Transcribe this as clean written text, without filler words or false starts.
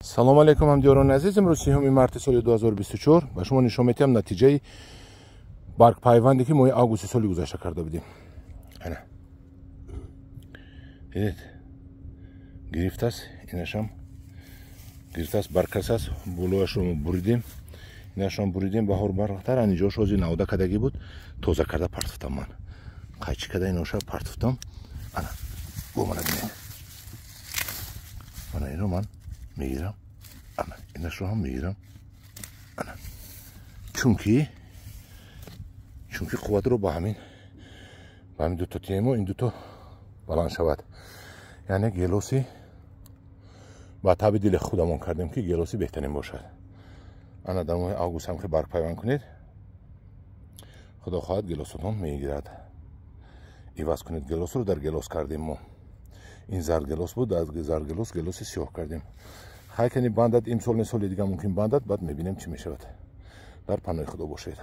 салом алейкум ҳамдиёрони азиз, имрӯз 3 марти соли 2024 ба шумо нишон медиҳам натиҷаи баргпайванде ки моҳи августи соли гузашта карда будем. ана дидед гирифтааст, инашам гирифтааст, баркас аст, болояшро буридем, инашам буридем, баҳор барахтар анҷош ҳози навда кадагӣ буд, тоза карда партуфтам ман. Қайчи када иноша партуфтам. ана бо мана бинед. мана ино ман мегирам, ана инашро ҳам мегирам, ана чунки қувватро ба ҳамин дуто темо ин дуто баланд шавад. яъне гелоси ба таби дили худамон кардем ки гелоси беҳтарин бошад. ана дар моҳи август ҳам ки баргпайванд кунед, худо хоҳад гелосотон мегирад. иваз кунед гелосро, дар гелос кардем мо. ин заргелос буд, аз заргелос гелоси сиёҳ кардем. хай кани бандад имсол не соли дига мумкин бандад, баъд мебинем чӣ мешавад. дар паноҳи худо бошед.